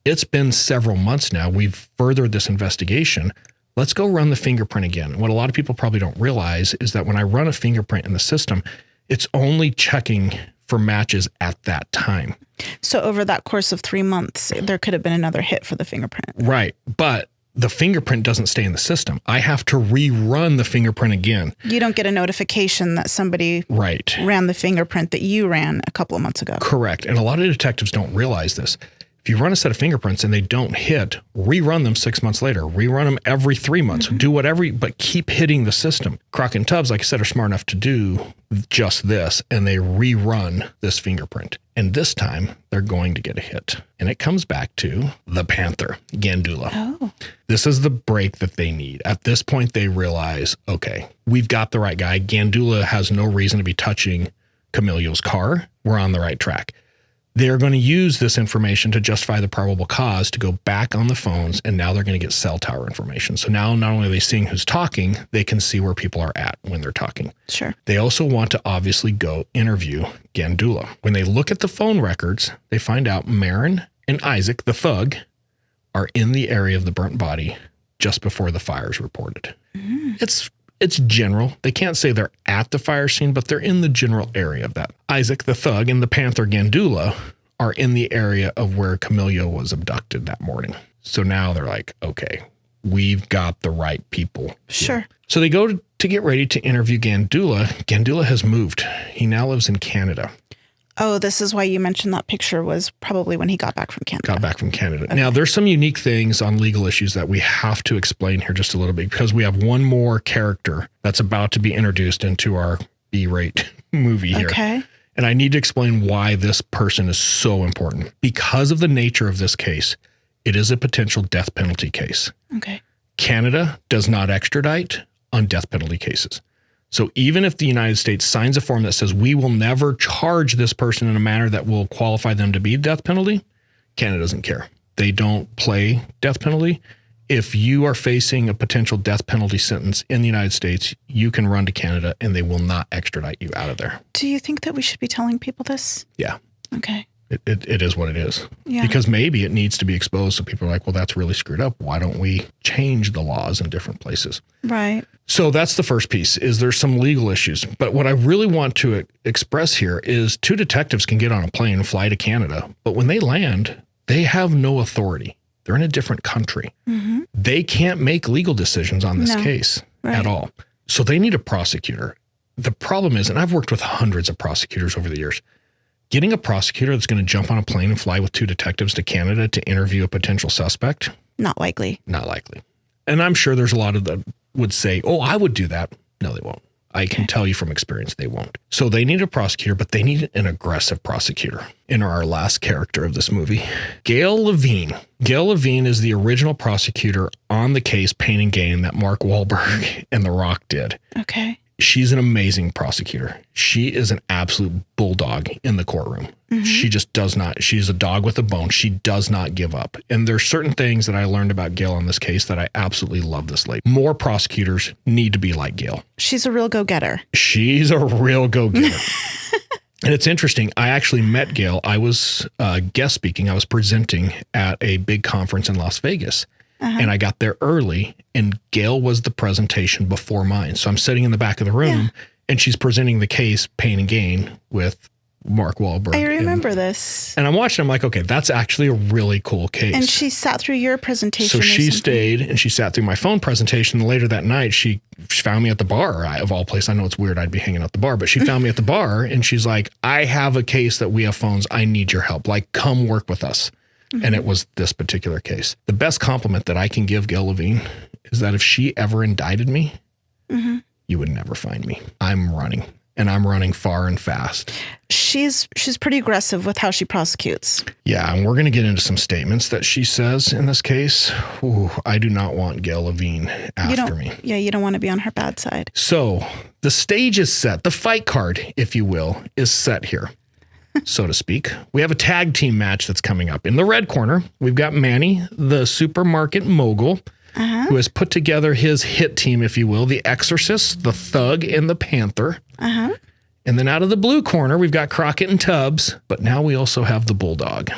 It's been several months now. We've furthered this investigation. Let's go run the fingerprint again. And what a lot of people probably don't realize is that when I run a fingerprint in the system, it's only checking for matches at that time. So over that course of 3 months, there could have been another hit for the fingerprint. Right. But the fingerprint doesn't stay in the system. I have to rerun the fingerprint again. You don't get a notification that somebody ran the fingerprint that you ran a couple of months ago. Correct. And a lot of detectives don't realize this. If you run a set of fingerprints and they don't hit, rerun them 6 months later, rerun them every 3 months, do whatever, but keep hitting the system. Crockett and Tubbs, like I said, are smart enough to do just this, and they rerun this fingerprint. And this time, they're going to get a hit. And it comes back to the Panther, Gandula. Oh. This is the break that they need. At this point, they realize, okay, we've got the right guy. Gandula has no reason to be touching Camillo's car. We're on the right track. They're going to use this information to justify the probable cause to go back on the phones, and now they're going to get cell tower information. So now not only are they seeing who's talking, they can see where people are at when they're talking. Sure. They also want to obviously go interview Gandula. When they look at the phone records, they find out Marin and Isaac, the thug, are in the area of the burnt body just before the fire is reported. It's general. They can't say they're at the fire scene, but they're in the general area of that. Isaac, the thug, and the Panther Gandula are in the area of where Camillo was abducted that morning. So now they're like, okay, we've got the right people. Sure. So they go to get ready to interview Gandula. Gandula has moved. He now lives in Canada. Oh, this is why you mentioned that picture was probably when he got back from Canada. Okay. Now, there's some unique things on legal issues that we have to explain here just a little bit because we have one more character that's about to be introduced into our B-rate movie here. Okay. And I need to explain why this person is so important. Because of the nature of this case, it is a potential death penalty case. Okay. Canada does not extradite on death penalty cases. So even if the United States signs a form that says we will never charge this person in a manner that will qualify them to be death penalty, Canada doesn't care. They don't play death penalty. If you are facing a potential death penalty sentence in the United States, you can run to Canada and they will not extradite you out of there. Do you think that we should be telling people this? Yeah. Okay. It is what it is. Yeah. Because maybe it needs to be exposed so people are like, well, that's really screwed up. Why don't we change the laws in different places? Right. So that's the first piece, is there's some legal issues. But what I really want to express here is 2 detectives can get on a plane and fly to Canada. But when they land, they have no authority. They're in a different country. They can't make legal decisions on this case at all. So they need a prosecutor. The problem is, and I've worked with hundreds of prosecutors over the years, getting a prosecutor that's going to jump on a plane and fly with 2 detectives to Canada to interview a potential suspect. Not likely. Not likely. And I'm sure there's a lot of that would say, oh, I would do that. No, they won't. I can tell you from experience, they won't. So they need a prosecutor, but they need an aggressive prosecutor. In our last character of this movie, Gail Levine. Gail Levine is the original prosecutor on the case Pain and Gain that Mark Wahlberg and The Rock did. Okay. She's an amazing prosecutor. She is an absolute bulldog in the courtroom. She just does not. She's a dog with a bone. She does not give up. And there's certain things that I learned about Gail on this case that I absolutely love this lady. More prosecutors need to be like Gail. She's a real go-getter. She's a real go-getter. And it's interesting. I actually met Gail. I was guest speaking. I was presenting at a big conference in Las Vegas. And I got there early, and Gail was the presentation before mine. So I'm sitting in the back of the room, and she's presenting the case Pain and Gain with Mark Wahlberg. I remember this. And I'm watching, I'm like, okay, that's actually a really cool case. And she sat through your presentation. So she stayed, and she sat through my phone presentation. And later that night, she found me at the bar. Of all places, I know it's weird I'd be hanging out the bar, but she found me at the bar, and she's like, I have a case that we have phones. I need your help. Like, come work with us. And it was this particular case. The best compliment that I can give Gail Levine is that if she ever indicted me, you would never find me. I'm running, and I'm running far and fast. She's pretty aggressive with how she prosecutes. Yeah, and we're going to get into some statements that she says in this case. Ooh, I do not want Gail Levine after me. Yeah, you don't want to be on her bad side. So the stage is set. The fight card, if you will, is set here, so to speak. We have a tag team match that's coming up. In the red corner, we've got Manny, the supermarket mogul, who has put together his hit team, if you will, the Exorcist, the Thug, and the Panther. And then out of the blue corner, we've got Crockett and Tubbs, but now we also have the Bulldog.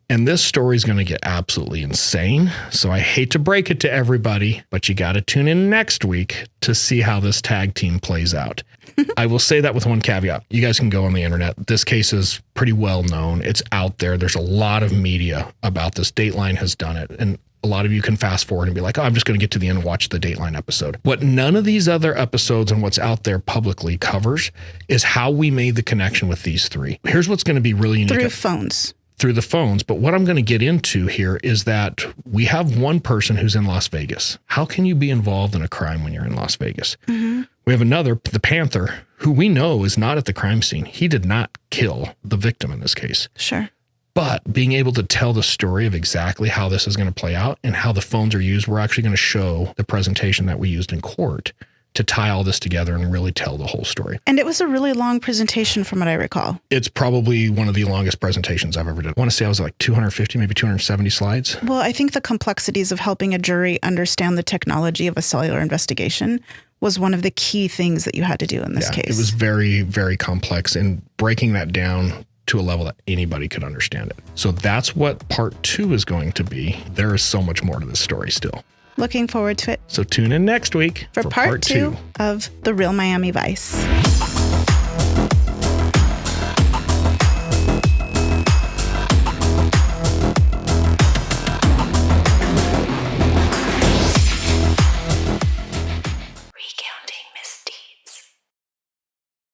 And this story is going to get absolutely insane. So I hate to break it to everybody, but you got to tune in next week to see how this tag team plays out. I will say that with one caveat. You guys can go on the internet. This case is pretty well known. It's out there. There's a lot of media about this. Dateline has done it. And a lot of you can fast forward and be like, oh, I'm just going to get to the end and watch the Dateline episode. What none of these other episodes and what's out there publicly covers is how we made the connection with these three. Here's what's going to be really unique. Through the phones. But what I'm going to get into here is that we have one person who's in Las Vegas. How can you be involved in a crime when you're in Las Vegas? We have another, the Panther, who we know is not at the crime scene. He did not kill the victim in this case. Sure. But being able to tell the story of exactly how this is going to play out and how the phones are used, we're actually going to show the presentation that we used in court to tie all this together and really tell the whole story. And it was a really long presentation from what I recall. It's probably one of the longest presentations I've ever done. I want to say I was like 250, maybe 270 slides. Well, I think the complexities of helping a jury understand the technology of a cellular investigation was one of the key things that you had to do in this case. It was very, very complex, and breaking that down to a level that anybody could understand it. So that's what part 2 is going to be. There is so much more to this story still. Looking forward to it. So tune in next week for part 2 of The Real Miami Vice.